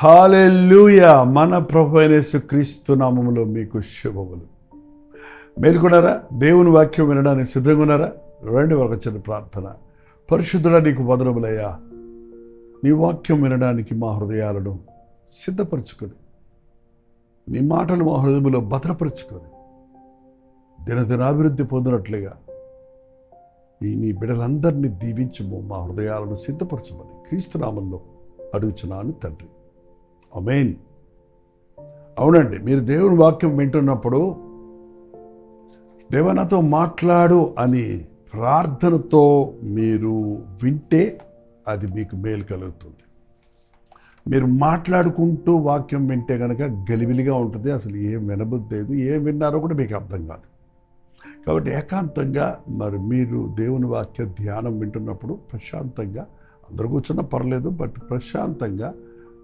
హల్లెలూయా. మన ప్రభు అయిన యేసుక్రీస్తు నామములో మీకు శుభములు. మేలుకున్నారా? దేవుని వాక్యం వినడానికి సిద్ధంగా ఉన్నారా? రండి, ఒక చిన్న ప్రార్థన. పరిశుద్ధుడా, నీకు వందనములయ్యా. నీ వాక్యం వినడానికి మా హృదయాలను సిద్ధపరచుకొని, నీ మాటలు మా హృదయంలో భద్రపరుచుకొని దినదినాభివృద్ధి పొందినట్లుగా నీ బిడ్డలందరినీ దీవించము, మా హృదయాలను సిద్ధపరచమని క్రీస్తు నామములో అడుగుచున్నాను తండ్రి. ఆమేన్. అవునండి, మీరు దేవుని వాక్యం వింటున్నప్పుడు దేవా నాతో మాట్లాడు అని ప్రార్థనతో మీరు వింటే అది మీకు మేలు కలుగుతుంది. మీరు మాట్లాడుకుంటూ వాక్యం వింటే కనుక గలిబిలిగా ఉంటుంది, అసలు ఏం వినబుద్ధి లేదు, ఏం విన్నారో కూడా మీకు అర్థం కాదు. కాబట్టి ఏకాంతంగా మరి మీరు దేవుని వాక్య ధ్యానం వింటున్నప్పుడు ప్రశాంతంగా, అందరూ కూర్చున్నా పర్లేదు, బట్ ప్రశాంతంగా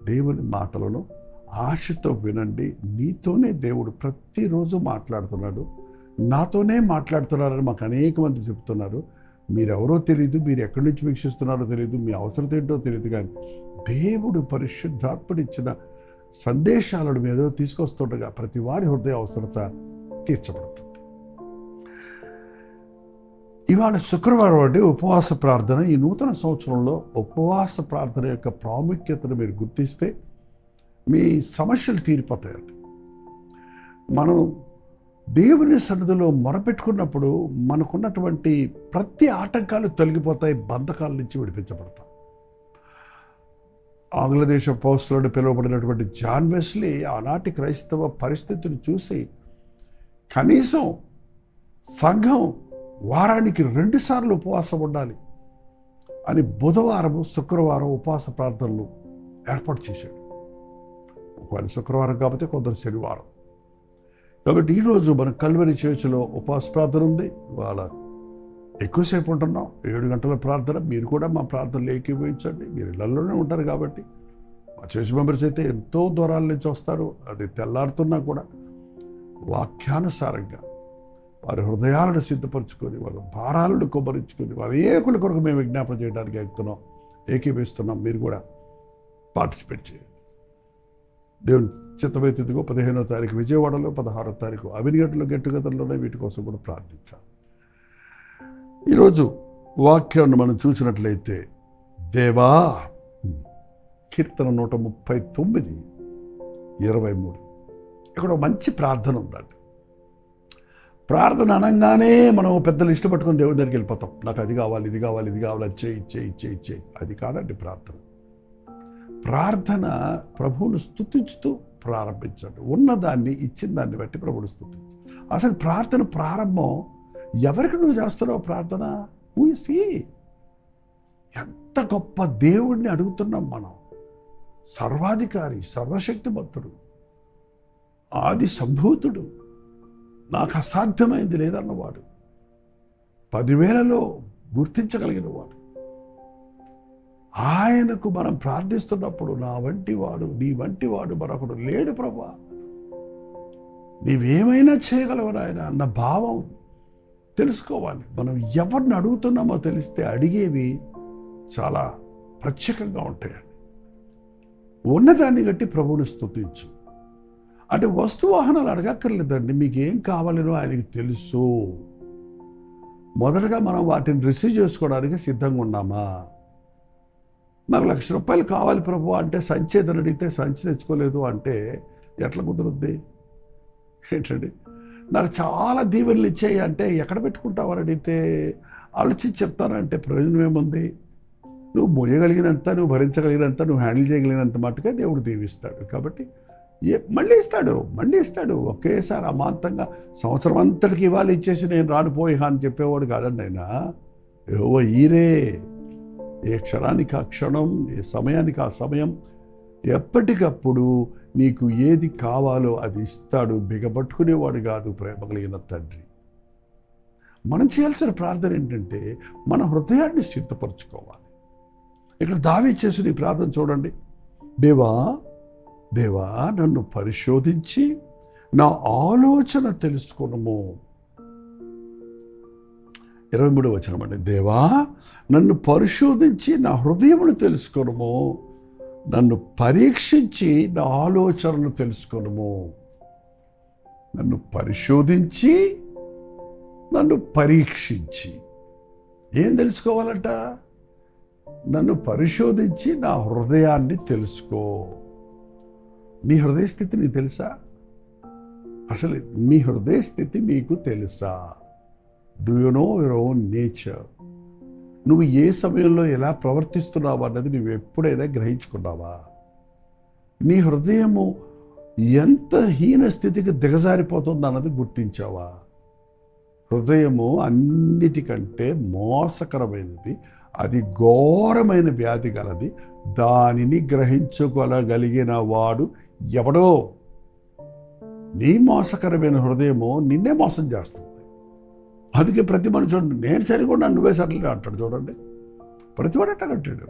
దేవుని మాటలను ఆశతో వినండి. నీతోనే దేవుడు ప్రతిరోజు మాట్లాడుతున్నాడు, నాతోనే మాట్లాడుతున్నారని మాకు అనేక మంది చెప్తున్నారు. మీరెవరో తెలియదు, మీరు ఎక్కడి నుంచి వీక్షిస్తున్నారో తెలియదు, మీ అవసరం ఏంటో తెలియదు, కానీ దేవుడు పరిశుద్ధాత్మనిచ్చిన సందేశాలను మీదో తీసుకొస్తుండగా ప్రతి వారి హృదయ అవసరత తీర్చబడుతుంది. ఇవాళ శుక్రవారం అండి, ఉపవాస ప్రార్థన. ఈ నూతన సంవత్సరంలో ఉపవాస ప్రార్థన యొక్క ప్రాముఖ్యతను మీరు గుర్తిస్తే మీ సమస్యలు తీరిపోతాయండి. మనం దేవుని సన్నిధిలో మొరపెట్టుకున్నప్పుడు మనకున్నటువంటి ప్రతి ఆటంకాలు తొలగిపోతాయి, బంధకాల నుంచి విడిపించబడతాం. ఆంగ్లదేశ పౌస్తులను పిలువబడినటువంటి జాన్ వెస్లీ ఆనాటి క్రైస్తవ పరిస్థితిని చూసి కనీసం సంఘం వారానికి 2 సార్లు ఉపవాసం ఉండాలి అని బుధవారము, శుక్రవారం ఉపవాస ప్రార్థనలు ఏర్పాటు చేశాడు. ఒకవేళ శుక్రవారం కాకపోతే కొందరు శనివారం. కాబట్టి ఈరోజు మన కల్వరి చర్చిలో ఉపవాస ప్రార్థన ఉంది. వాళ్ళ ఎక్కువసేపు ఉంటున్నాం, 7 గంటల ప్రార్థన. మీరు కూడా మా ప్రార్థనలు ఏకీభవించండి. మీరు ఇళ్లలోనే ఉంటారు కాబట్టి. మా చర్చ్ మెంబర్స్ అయితే ఎంతో దూరాల నుంచి వస్తారు. అది తెల్లారుతున్నా కూడా వాక్యానుసారంగా వారి హృదయాలను సిద్ధపరచుకొని, వాళ్ళ భారాలను కొబ్బరించుకొని, వారి ఏకుల కొరకు మేము విజ్ఞాపన చేయడానికి ఏకీభవిస్తున్నాం. మీరు కూడా పార్టిసిపేట్ చేయండి. దేవుని చిత్తమైతే 15వ తారీఖు విజయవాడలో, 16వ తారీఖు అవినిగడ్డలో గెట్టుగదల్లోనే వీటి కోసం కూడా ప్రార్థించాలి. ఈరోజు వాక్యాన్ని మనం చూసినట్లయితే, దేవా, కీర్తన 139, 23 ఇక్కడ మంచి ప్రార్థన ఉందండి. ప్రార్థన అనగానే మనం పెద్దలు ఇష్టపట్టుకొని దేవుడి దగ్గరికి వెళ్ళిపోతాం. నాకు అది కావాలి, ఇది కావాలి, ఇది కావాలి, ఇచ్చే. అది కాదండి ప్రార్థన. ప్రార్థన ప్రభువును స్తుతించుతూ ప్రారంభించండి. ఉన్నదాన్ని, ఇచ్చిన దాన్ని బట్టి ప్రభువును స్తుతించు. అసలు ప్రార్థన ప్రారంభం ఎవరికి నువ్వు చేస్తున్నావు ప్రార్థన? Who is he? ఎంత గొప్ప దేవుడిని అడుగుతున్నాం మనం. సర్వాధికారి, సర్వశక్తిమంతుడు, ఆది సంభూతుడు, నాకు అసాధ్యమైంది లేదన్నవాడు, 10,000లో గుర్తించగలిగిన వాడు. ఆయనకు మనం ప్రార్థిస్తున్నప్పుడు నా వంటి వాడు, నీ వంటి వాడు మరొకడు లేడు ప్రభువా, నీవేమైనా చేయగలవు నాయన అన్న భావం తెలుసుకోవాలి. మనం ఎవరిని అడుగుతున్నామో తెలిస్తే అడిగేవి చాలా ప్రత్యేకంగా ఉంటాయండి. ఉన్నదాన్ని బట్టి ప్రభువుని స్తుతించు. అంటే వస్తువాహనాలు అడగక్కర్లేదండి. మీకు ఏం కావాలనో ఆయనకి తెలుసు. మొదటగా మనం వాటిని రిసీవ్ చేసుకోవడానికి సిద్ధంగా ఉన్నామా? నాకు ₹1,00,000 కావాలి ప్రభు అంటే సంచి ఏదని అడిగితే సంచి తెచ్చుకోలేదు అంటే ఎట్లా కుదురుద్ది? ఏంటండి, నాకు చాలా దీవెనలు ఇచ్చేయి అంటే ఎక్కడ పెట్టుకుంటావని అడిగితే ఆలోచించి చెప్తానంటే ప్రయోజనం ఏముంది? నువ్వు మోయగలిగినంత, నువ్వు భరించగలిగినంత, నువ్వు హ్యాండిల్ చేయగలిగినంత మట్టుగా దేవుడు దీవిస్తాడు. కాబట్టి మళ్ళీ ఇస్తాడు. ఒకేసారి అమాంతంగా సంవత్సరం అంతటికి ఇవ్వాలి ఇచ్చేసి నేను రానిపోయా అని చెప్పేవాడు కాదండి ఆయన. యెహోవా ఈరే, ఏ క్షణానికి ఆ క్షణం, ఏ సమయానికి ఆ సమయం, ఎప్పటికప్పుడు నీకు ఏది కావాలో అది ఇస్తాడు. బిగపట్టుకునేవాడు కాదు, ప్రేమ కలిగిన తండ్రి. మనం చేయాల్సిన ప్రార్థన ఏంటంటే మన హృదయాన్ని సిద్ధపరచుకోవాలి. ఇక్కడ దావీదు చేసిన ఈ ప్రార్థన చూడండి. దేవా దేవా నన్ను పరిశోధించి నా ఆలోచన తెలుసుకొనుము. 23వ వచనం అండి. దేవా నన్ను పరిశోధించి నా హృదయమును తెలుసుకొనుము, నన్ను పరీక్షించి నా ఆలోచనను తెలుసుకొనుము. నన్ను పరిశోధించి నన్ను పరీక్షించి ఏం తెలుసుకోవాలంట? నన్ను పరిశోధించి నా హృదయాన్ని తెలుసుకో. నీ హృదయ స్థితి నీకు తెలుసా? అసలు మీ హృదయ స్థితి మీకు తెలుసా? Do you know your own nature? నువ్వు ఏ సమయంలో ఎలా ప్రవర్తిస్తున్నావు అన్నది నువ్వు ఎప్పుడైనా గ్రహించుకున్నావా? నీ హృదయము ఎంత హీన స్థితికి దిగజారిపోతుంది అన్నది గుర్తించావా? హృదయము అన్నిటికంటే మోసకరమైనది, అది ఘోరమైన వ్యాధి గలది. దానిని గ్రహించుకోగలిగిన వాడు ఎవడో? నీ మోసకరమైన హృదయము నిన్నే మోసం చేస్తుంది. అందుకే ప్రతి మనుషుడు నేను సరిగా నువ్వే సరిలే అంటాడు. చూడండి, ప్రతివాడు అట్ట అంటాడు.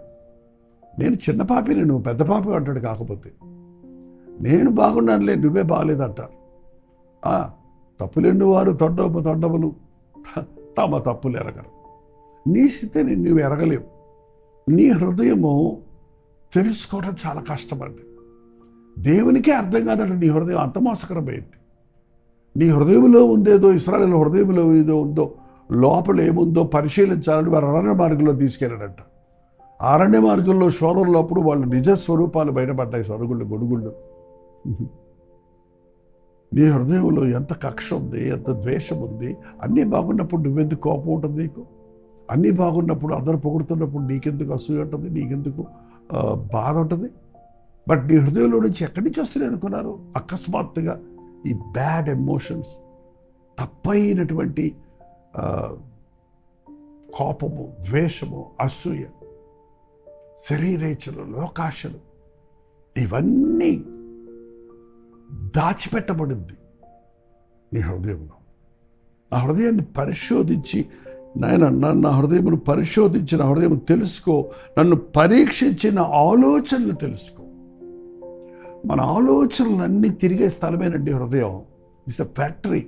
నేను చిన్న పాపిని, నువ్వు పెద్ద పాపి అంటాడు. కాకపోతే నేను బాగున్నానులే, నువ్వే బాగలేదు అంటారు. తప్పులెన్ను వారు తొండములు తమ తప్పులు ఎరగరు. నీ స్థితిని నువ్వు ఎరగలేవు. నీ హృదయము తెలుసుకోవడం చాలా కష్టమండి. దేవునికే అర్థం కాదంటే నీ హృదయం అంత మోసకరమైంది. నీ హృదయంలో ఉందేదో, ఇశ్రాయేలు హృదయంలో ఏదో ఉందో, లోపల ఏముందో పరిశీలించాలని వారు అరణ్య మార్గంలో తీసుకెళ్ళాడంట. అరణ్య మార్గంలో శోధనలో అప్పుడు వాళ్ళ నిజ స్వరూపాలు బయటపడ్డాయి. సరుగుళ్ళు గొడుగుళ్ళు. నీ హృదయంలో ఎంత కక్ష ఉంది, ఎంత ద్వేషం ఉంది. అన్నీ బాగున్నప్పుడు నువ్వెందుకు కోపం ఉంటుంది నీకు? అన్నీ బాగున్నప్పుడు అందరూ పొగుడుతున్నప్పుడు నీకెందుకు అసూయ ఉంటుంది? నీకెందుకు బాధ ఉంటుంది? బట్ నీ హృదయంలో నుంచి ఎక్కడి నుంచి వస్తున్నాయి అనుకున్నారు? అకస్మాత్తుగా ఈ బ్యాడ్ ఎమోషన్స్, తప్పైనటువంటి కోపము, ద్వేషము, అసూయ, శరీరేచ్ఛలు, లోకాశలు, ఇవన్నీ దాచిపెట్టబడింది నీ హృదయంలో. నా హృదయాన్ని పరిశోధించి, నాయన నా హృదయమును పరిశోధించి నా హృదయం తెలుసుకో, నన్ను పరీక్షించి నా ఆలోచనలు తెలుసుకో. మన ఆలోచనలన్నీ తిరిగే స్థలమేనండి హృదయం. It's the factory.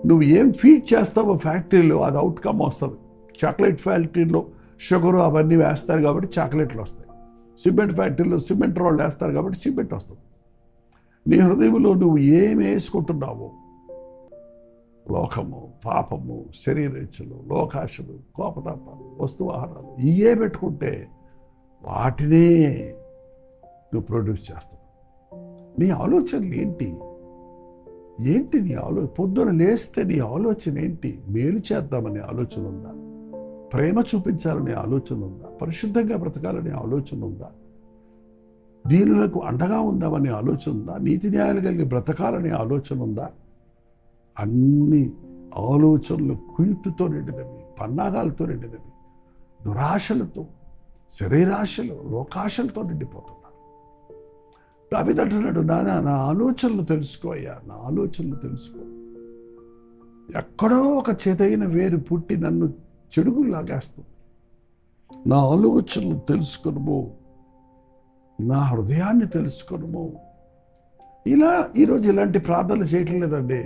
నువ్వు ఏం ఫీడ్ చేస్తావో ఫ్యాక్టరీలో అది అవుట్కమ్ వస్తుంది. చాక్లెట్ ఫ్యాక్టరీలో షుగరు అవన్నీ వేస్తారు కాబట్టి చాక్లెట్లు వస్తాయి. సిమెంట్ ఫ్యాక్టరీలో సిమెంట్ రోళ్ళు వేస్తారు కాబట్టి సిమెంట్ వస్తుంది. నీ హృదయంలో నువ్వు ఏం వేసుకుంటున్నావో, లోకము, పాపము, శరీరేచ్ఛలు, లోకాశలు, కోపతాపాలు, వస్తువాహనాలు, ఇవే పెట్టుకుంటే వాటినే నువ్వు ప్రొడ్యూస్ చేస్తావు. నీ ఆలోచనలు ఏంటి? నీ పొద్దున లేస్తే నీ ఆలోచన ఏంటి? మేలు చేద్దామనే ఆలోచన ఉందా? ప్రేమ చూపించాలనే ఆలోచన ఉందా? పరిశుద్ధంగా బ్రతకాలనే ఆలోచన ఉందా? దీనులకు అండగా ఉందామనే ఆలోచన ఉందా? నీతి న్యాయాలు కలిగి బ్రతకాలనే ఆలోచన ఉందా? అన్ని ఆలోచనలు కుయుక్తితో నిండినవి, పన్నాగాలతో నిండినవి, దురాశలతో, శరీరాశలు, లోకాశలతో నిండిపోతున్నారు. దావీదు అంటున్నాడు, నా ఆలోచనలు తెలుసుకో అయ్యా, నా ఆలోచనలు తెలుసుకో. ఎక్కడో ఒక చేతైన వేరు పుట్టి నన్ను చెడుగు లాగేస్తుంది. నా ఆలోచనలు తెలుసుకొనుము, నా హృదయాన్ని తెలుసుకొనుము. ఈరోజు ఇలాంటి ప్రార్థనలు చేయటం లేదండి.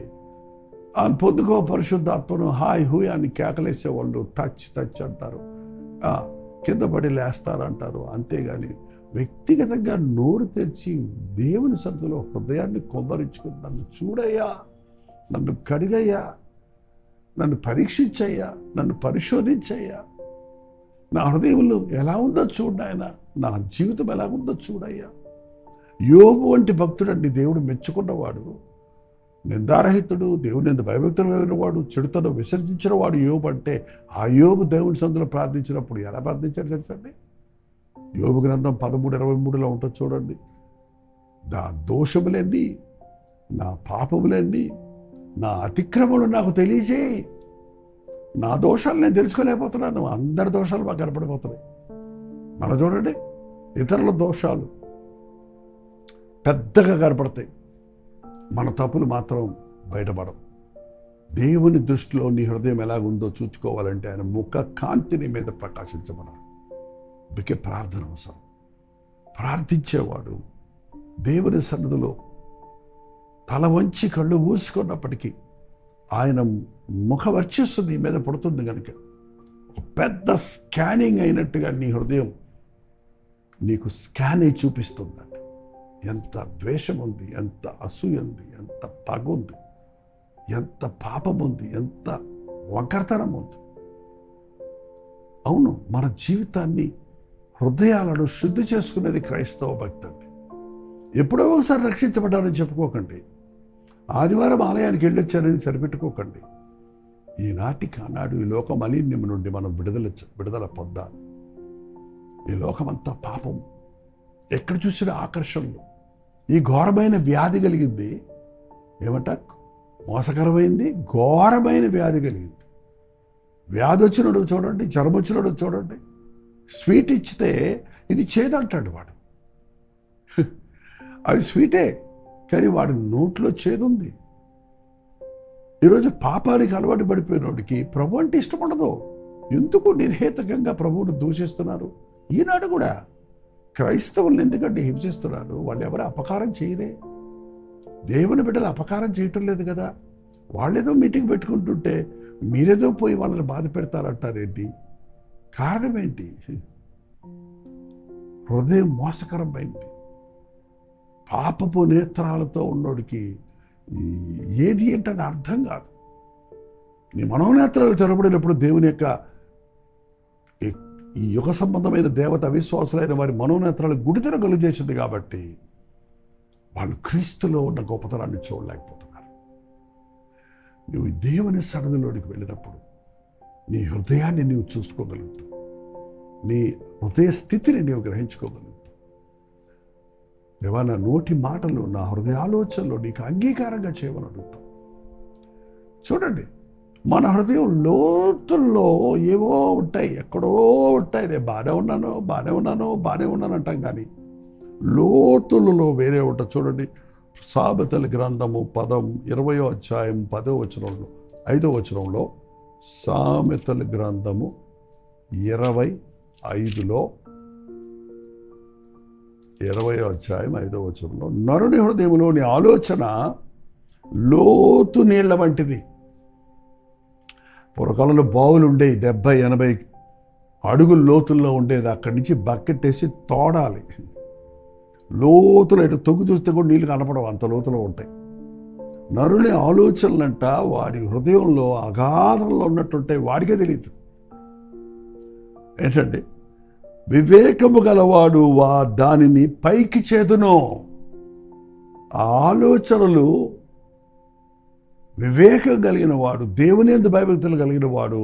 పొద్దుకో పరిశుద్ధాత్మను హాయ్ హూయ్ అని కేకలేసేవాళ్ళు టచ్ అంటారు, కింద పడి లేస్తారంటారు. అంతేగాని వ్యక్తిగతంగా నోరు తెరిచి దేవుని సన్నిధిలో హృదయాన్ని కొమ్మరించుకుని నన్ను చూడయ్యా, నన్ను కడిగయ్యా, నన్ను పరీక్షించయ్యా, నన్ను పరిశోధించయ్యా, నా హృదయంలో ఎలా ఉందో చూడాయన, నా జీవితం ఎలా ఉందో చూడయ్యా. యోబు వంటి భక్తుడండి దేవుడు మెచ్చుకున్నవాడు, నిందారహితుడు, దేవుని ఎందు భయభక్తులు కలిగిన వాడు, చెడుతను విసర్జించిన వాడు యోబు. అంటే ఆ యోబు దేవుని సన్నిధిలో ప్రార్థించినప్పుడు ఎలా ప్రార్థించారు తెలుసండి? యోబు గ్రంథం 13:23 ఉంటుంది చూడండి. నా దోషములన్నీ, నా పాపములన్నీ, నా అతిక్రమలు నాకు తెలియజేయి. నా దోషాలు నేను తెలుసుకోలేకపోతున్నాను. అందరి దోషాలు మాకు కనపడిపోతున్నాయి. మనం చూడండి, ఇతరుల దోషాలు పెద్దగా కనపడతాయి, మన తప్పులు మాత్రం బయటపడవు. దేవుని దృష్టిలో నీ హృదయం ఎలాగుందో చూసుకోవాలంటే ఆయన ముఖ కాంతి నీ మీద ప్రకాశించమన్నారు. అందుకే ప్రార్థన అవసరం. ప్రార్థించేవాడు దేవుని సన్నిధిలో తల వంచి కళ్ళు మూసుకున్నప్పటికీ ఆయన ముఖ వర్చస్సు నీ మీద పడుతుంది కనుక ఒక పెద్ద స్కానింగ్ అయినట్టుగా నీ హృదయం నీకు స్కాన్ అయి చూపిస్తుందండి. ఎంత ద్వేషం ఉంది, ఎంత అసూయ ఉంది, ఎంత పగ ఉంది, ఎంత పాపం ఉంది, ఎంత వక్రతనం ఉంది. అవును, మన జీవితాన్ని హృదయాలను శుద్ధి చేసుకునేది క్రైస్తవ భక్తి అండి. ఎప్పుడో ఒకసారి రక్షించబడ్డారని చెప్పుకోకండి. ఆదివారం ఆలయానికి వెళ్ళొచ్చారని సరిపెట్టుకోకండి. ఈనాటికి ఆనాడు ఈ లోక మాలిన్యం నుండి మనం విడుదల పొందాలి. ఈ లోకమంతా పాపం, ఎక్కడ చూసిన ఆకర్షణలు. ఈ ఘోరమైన వ్యాధి కలిగింది ఏమంట, మోసకరమైంది ఘోరమైన వ్యాధి కలిగింది. వ్యాధి వచ్చినాడు చూడండి, జ్వరం వచ్చినాడు చూడండి, స్వీట్ ఇచ్చితే ఇది చేదంటాడు వాడు. అది స్వీటే, కానీ వాడి నోట్లో చేదుంది. ఈరోజు పాపానికి అలవాటు పడిపోయినోడికి ప్రభు అంటే ఇష్టం ఉండదు. ఎందుకు నిర్హేతకంగా ప్రభువును దూషిస్తున్నారు? ఈనాడు కూడా క్రైస్తవులను ఎందుకంటే హింసిస్తున్నారు? వాళ్ళు ఎవరు అపకారం చేయరే. దేవుని బిడ్డలు అపకారం చేయటం లేదు కదా. వాళ్ళేదో మీటింగ్ పెట్టుకుంటుంటే మీరేదో పోయి వాళ్ళని బాధ పెడతారంటారేంటి? కారణం ఏంటి? హృదయం మోసకరమైంది. పాపపు నేత్రాలతో ఉన్నోడికి ఏది ఏంటని అర్థం కాదు. నీ మనోనేత్రాలు తెరబడినప్పుడు దేవుని యొక్క ఈ యుగ సంబంధమైన దేవత అవిశ్వాసులైన వారి మనోనేత్రాలు గుడితెర గలు చేసింది కాబట్టి వాళ్ళు క్రీస్తులో ఉన్న గొప్పతనాన్ని చూడలేకపోతున్నారు. నువ్వు దేవుని సన్నిధిలోనికి వెళ్ళినప్పుడు నీ హృదయాన్ని నీవు చూసుకోగలుగుతావు. నీ హృదయ స్థితిని నీవు గ్రహించుకోగలుగుతావు. దేవా, నా నోటి మాటలు, నా హృదయ ఆలోచనలు నీకు అంగీకారంగా చేయమని అడుగుతాం. చూడండి, మన హృదయం లోతుల్లో ఏవో ఉంటాయి, ఎక్కడో ఉంటాయి. నేను బాగానే ఉన్నాను అంటాం, కానీ లోతులలో వేరే ఉంటాయి. చూడండి, సామెతల గ్రంథము 20వ అధ్యాయం 10వ వచనంలో 5వ వచనంలో, సామెతల గ్రంథము 25లో 20వ అధ్యాయం 5వ వచనంలో, నరుని హృదయంలోని ఆలోచన లోతు నీళ్ల వంటిది. పూర్వకాలంలో బావులు ఉండేవి, 70-80 అడుగుల లోతుల్లో ఉండేది. అక్కడి నుంచి బకెట్ వేసి తోడాలి. లోతులో ఇటు తొగ్గు చూస్తే కూడా నీళ్ళు కనపడవు, అంత లోతులో ఉంటాయి. నరుని ఆలోచనలంట వాడి హృదయంలో అగాధంలో ఉన్నట్టుంటాయి, వాడికే తెలియదు. ఏంటంటే, వివేకము గలవాడు దానిని పైకి చేదును. ఆ ఆలోచనలు వివేకం కలిగిన వాడు, దేవుని యందు భయభక్తులు కలిగిన వాడు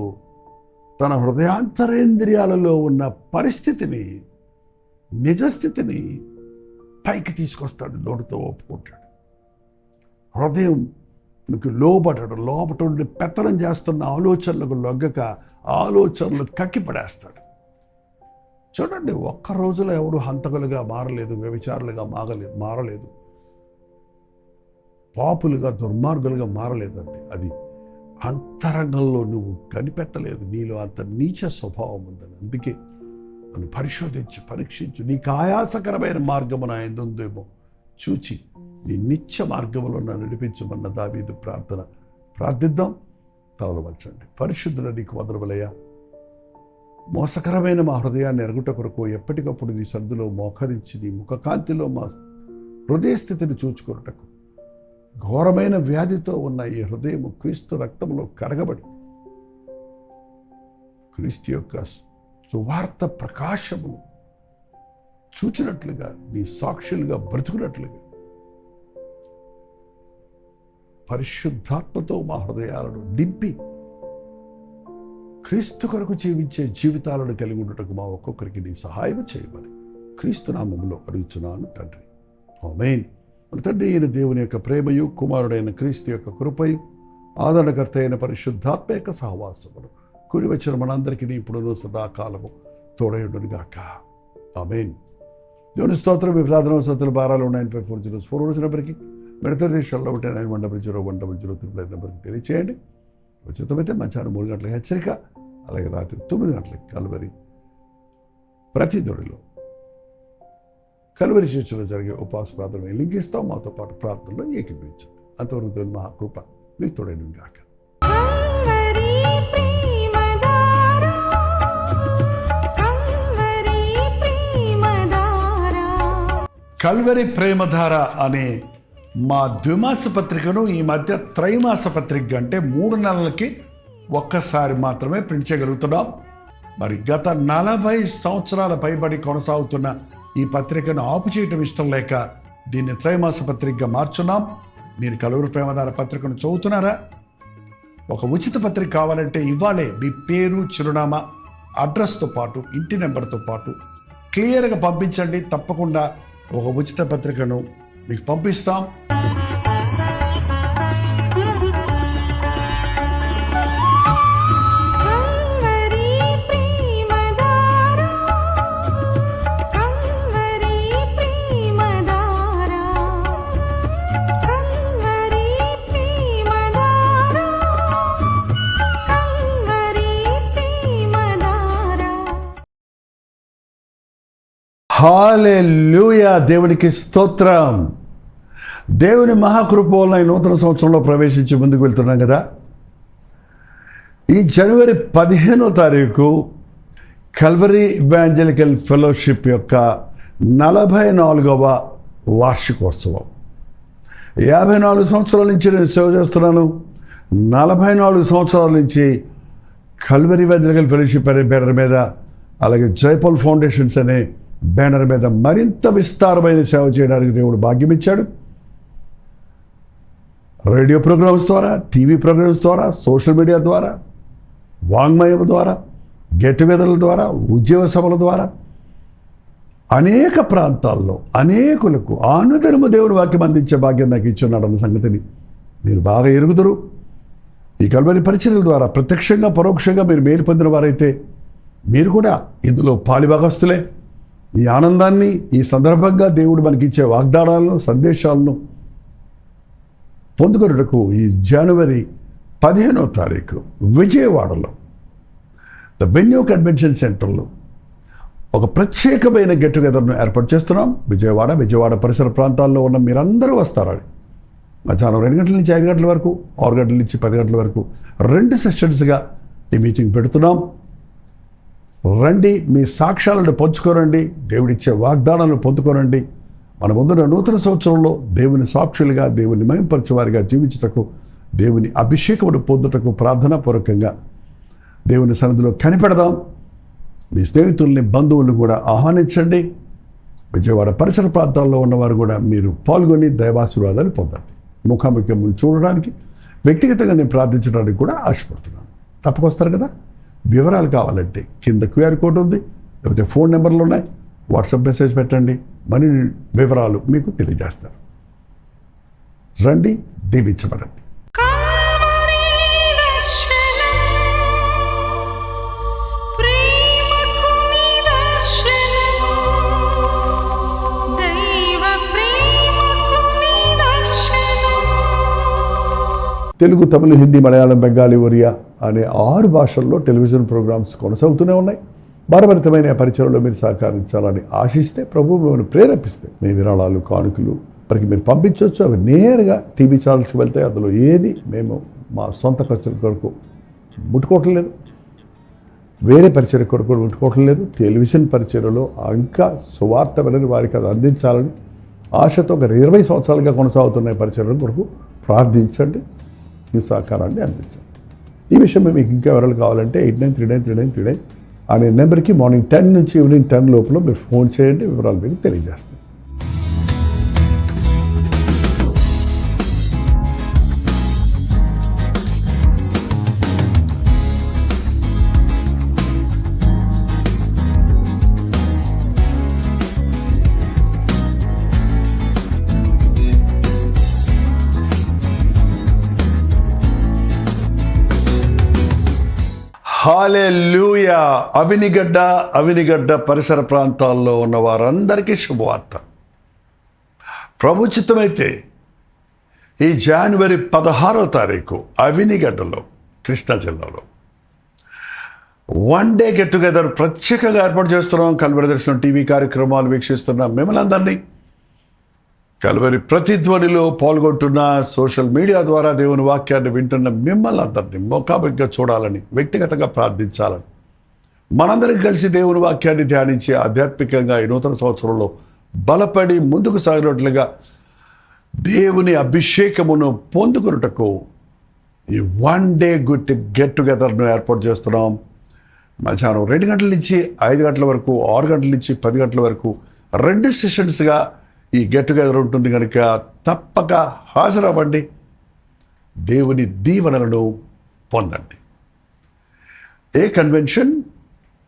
తన హృదయాంతరేంద్రియాలలో ఉన్న పరిస్థితిని, నిజస్థితిని పైకి తీసుకొస్తాడు, నోటితో ఒప్పుకుంటాడు. హృదయం లోపట ఉండి పెత్తనం చేస్తున్న ఆలోచనలకు లొగ్గక ఆలోచనలు కక్కిపడేస్తాడు. చూడండి, ఒక్క రోజులో ఎవరు హంతకులుగా మారలేదు, వ్యభిచారులుగా మారలేదు, పాపులుగా దుర్మార్గులుగా మారలేదండి. అది అంతరంగంలో నువ్వు కనిపెట్టలేదు, నీలో అంత నీచ స్వభావం ఉందని. అందుకే నన్ను పరిశోధించు, పరీక్షించు, నీకు ఆయాసకరమైన మార్గము నా యందు ఉందేమో చూచి నీ నిత్య మార్గంలో నన్ను నడిపించమన్న దావీదు ప్రార్థిద్దాం. తవలవచ్చండి. పరిశుద్ధుల నీకు వందనములయ్యా. మోసకరమైన మా హృదయాన్ని ఎరుగుట కొరకు ఎప్పటికప్పుడు నీ సన్నిధిలో మోకరించి నీ ముఖకాంతిలో మా హృదయ స్థితిని చూచుకొనుటకు, ఘోరమైన వ్యాధితో ఉన్న ఈ హృదయము క్రీస్తు రక్తంలో కడగబడి క్రీస్తు యొక్క సువార్త ప్రకాశమును చూచినట్లుగా, నీ సాక్షులుగా బ్రతుకున్నట్లుగా పరిశుద్ధాత్మతో మా హృదయాలను నింపి క్రీస్తు కొరకు జీవించే జీవితాలను కలిగి ఉండటకు మా ఒక్కొక్కరికి నీ సహాయం చేయమని క్రీస్తు నామములో అడుగుచున్నాను తండ్రి. ఆమేన్. తండ్రి అయిన దేవుని యొక్క ప్రేమయు, కుమారుడైన క్రీస్తు యొక్క కృపయు, ఆదరణకర్త అయిన పరిశుద్ధాత్మ యొక్క సహవాసములు కూడి వచ్చిన మనందరికీ ఇప్పుడు సదాకాలము తోడయుండునుగాక. ఆమేన్. దేవుని స్తోత్రం. మీ ప్రార్థన వసతులు భారాలు 9540 ఫోన్ వచ్చినప్పటికీ మిగతా దేశాల్లో 9100100 నెంబర్కి తెలియచేయండి. ఉచితమైతే మధ్యాహ్నం 3 గంటలకు హెచ్చరిక, అలాగే రాత్రి 9 గంటలకు కల్వరి ప్రతిధ్వనిలో కల్వరి చర్చిలో జరిగే ఉపవాస ప్రార్థన లింక్ ఇస్తాం. మాతో పాటు ప్రార్థనలో ఏకీభవించండి. అంతవరకు దేవుని మహాకృప మీకు తోడైన గాక. కల్వరి ప్రేమధార అనే మా ద్విమాస పత్రికను ఈ మధ్య త్రైమాస పత్రిక అంటే 3 నెలలకి ఒక్కసారి మాత్రమే ప్రింట్ చేయగలుగుతున్నాం. మరి గత 40 సంవత్సరాల పైబడి కొనసాగుతున్న ఈ పత్రికను ఆపు చేయటం ఇష్టం లేక దీన్ని త్రైమాస పత్రికగా మార్చున్నాం. మీరు కల్వరి ప్రేమధార పత్రికను చదువుతున్నారా? ఒక ఉచిత పత్రిక కావాలంటే ఇవ్వాలే మీ పేరు, చిరునామా, అడ్రస్తో పాటు ఇంటి నెంబర్తో పాటు క్లియర్గా పంపించండి. తప్పకుండా ఒక ఉచిత పత్రికను మీకు పంపిస్తాం. హల్లెలూయా, దేవునికి స్తోత్రం. దేవుని మహాకృప వల్ల ఈ నూతన సంవత్సరంలో ప్రవేశించి ముందుకు వెళ్తున్నాం కదా. ఈ జనవరి 15వ తారీఖు కల్వరి ఇవాంజలికల్ ఫెలోషిప్ యొక్క 44వ వార్షికోత్సవం. 54 సంవత్సరాల నుంచి నేను సేవ చేస్తున్నాను. 44 సంవత్సరాల నుంచి కల్వరి ఇవాంజలికల్ ఫెలోషిప్ అనే బ్యానర్ మీద, అలాగే జైపాల్ ఫౌండేషన్స్ అనే బ్యానర్ మీద మరింత విస్తారమైన సేవ చేయడానికి దేవుడు భాగ్యం ఇచ్చాడు. రేడియో ప్రోగ్రామ్స్ ద్వారా, టీవీ ప్రోగ్రామ్స్ ద్వారా, సోషల్ మీడియా ద్వారా, వాంగ్మయం ద్వారా, గెట్ టుగెదర్ల ద్వారా, ఉద్యోగ సభల ద్వారా అనేక ప్రాంతాల్లో అనేకులకు అనుదినము దేవుని వాక్యం అందించే భాగ్యం నాకు ఇచ్చున్నాడన్న సంగతిని మీరు బాగా ఎరుగుదురు. ఈ కల్వరి పరిచర్యల ద్వారా ప్రత్యక్షంగా పరోక్షంగా మీరు మేలు పొందిన వారైతే మీరు కూడా ఇందులో పాలిభాగస్తులే. ఈ ఆనందాన్ని ఈ సందర్భంగా దేవుడు మనకిచ్చే వాగ్దానాలను, సందేశాలను పొందుకొనుటకు ఈ జనవరి 15వ తారీఖు విజయవాడలో ద వెన్యూ కన్వెన్షన్ సెంటర్లో ఒక ప్రత్యేకమైన గెట్ టుగెదర్ను ఏర్పాటు చేస్తున్నాం. విజయవాడ పరిసర ప్రాంతాల్లో ఉన్న మీరందరూ వస్తారని మధ్యాహ్నం 2 గంటల నుంచి 5 గంటల వరకు, 6 గంటల నుంచి 10 గంటల వరకు 2 సెషన్స్గా ఈ మీటింగ్ పెడుతున్నాం. రండి, మీ సాక్ష్యాలను పంచుకోరండి, దేవుడిచ్చే వాగ్దానాలను పొందుకోరండి. మన ముందున్న నూతన సంవత్సరంలో దేవుని సాక్షులుగా, దేవుని మహింపరచువారిగా జీవించుటకు, దేవుని అభిషేకమును పొందుటకు ప్రార్థనాపూర్వకంగా దేవుని సన్నిధిలో కనిపెడదాం. మీ స్నేహితుల్ని, బంధువులను కూడా ఆహ్వానించండి. విజయవాడ పరిసర ప్రాంతాల్లో ఉన్నవారు కూడా మీరు పాల్గొని దైవాశీర్వాదాలు పొందండి. ముఖాముఖిని చూడడానికి, వ్యక్తిగతంగా నేను ప్రార్థించడానికి కూడా ఆశపడుతున్నాను. తప్పకొస్తారు కదా. వివరాలు కావాలంటే కింద QR కోడ్ ఉంది, లేకపోతే ఫోన్ నెంబర్లు ఉన్నాయి. వాట్సాప్ మెసేజ్ పెట్టండి, మరిన్ని వివరాలు మీకు తెలియజేస్తారు. రండి, దీవించబడండి. తెలుగు, తమిళ, హిందీ, మలయాళం, బెంగాలీ, ఒరియా అనే 6 భాషల్లో టెలివిజన్ ప్రోగ్రామ్స్ కొనసాగుతూనే ఉన్నాయి. భారభరితమైన పరిచయంలో మీరు సహకరించాలని ఆశిస్తే, ప్రభువు మిమ్మల్ని ప్రేరేపిస్తే మీ విరాళాలు, కానుకలు మనకి మీరు పంపించవచ్చు. అవి నేరుగా టీవీ ఛానల్స్కి వెళ్తాయి. అందులో ఏది మేము మా సొంత ఖర్చుల కొరకు ముట్టుకోవటం లేదు, వేరే పరిచయ కొరకు ముట్టుకోవటం లేదు. టెలివిజన్ పరిచయలో ఇంకా సువార్త వినని వారికి అది అందించాలని ఆశతో ఒక 20 సంవత్సరాలుగా కొనసాగుతున్న పరిచయం కొరకు ప్రార్థించండి, మీ సహకారాన్ని అందించండి. ఈ విషయం మీకు ఇంకా వివరాలు కావాలంటే 89393939 అనే నెంబర్కి మార్నింగ్ 10 నుంచి ఈవినింగ్ 10 లోపల మీరు ఫోన్ చేయండి, వివరాలు మీకు తెలియజేస్తాం. హల్లెలూయా. అవినిగడ్డ పరిసర ప్రాంతాల్లో ఉన్న వారందరికీ శుభవార్త. ప్రభుచితమైతే ఈ జనవరి 16వ తారీఖు అవినిగడ్డలో కృష్ణా జిల్లాలో వన్ డే గెట్ టుగెదర్ ప్రత్యేకంగా ఏర్పాటు చేస్తున్నాం. కల్వరి దర్శనం టీవీ కార్యక్రమాలు వీక్షిస్తున్న మిమ్మల్ని అందరినీ, కల్వరి ప్రతిధ్వనిలో పాల్గొంటున్న, సోషల్ మీడియా ద్వారా దేవుని వాక్యాన్ని వింటున్న మిమ్మల్ని అందరినీ ముఖాముఖిగా చూడాలని, వ్యక్తిగతంగా ప్రార్థించాలని, మనందరం కలిసి దేవుని వాక్యాన్ని ధ్యానించి ఆధ్యాత్మికంగా ఈ నూతన సంవత్సరంలో బలపడి ముందుకు సాగినట్లుగా దేవుని అభిషేకమును పొందుకున్నటకు ఈ వన్ డే గెట్ టుగెదర్ను ఏర్పాటు చేస్తున్నాం. మధ్యాహ్నం 2 గంటల నుంచి 5 గంటల వరకు, 6 గంటల నుంచి 10 గంటల వరకు 2 సెషన్స్గా ఈ గెట్ టుగెదర్ ఉంటుంది కనుక తప్పక హాజరవ్వండి, దేవుని దీవెనలను పొందండి. ఏ కన్వెన్షన్,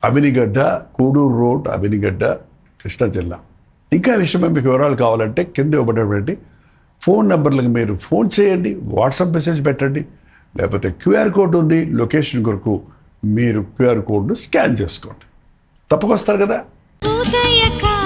అవినిగడ్డ, కూడూరు రోడ్, అవినిగడ్డ, కృష్ణా జిల్లా. ఇంకా విషయమే మీకు వివరాలు కావాలంటే కింద ఇవ్వబడేటువంటి ఫోన్ నెంబర్లకు మీరు ఫోన్ చేయండి, వాట్సాప్ మెసేజ్ పెట్టండి, లేకపోతే క్యూఆర్ కోడ్ ఉంది, లొకేషన్ కొరకు మీరు క్యూఆర్ కోడ్ను స్కాన్ చేసుకోండి. తప్పకొస్తారు కదా. ఉదయకాల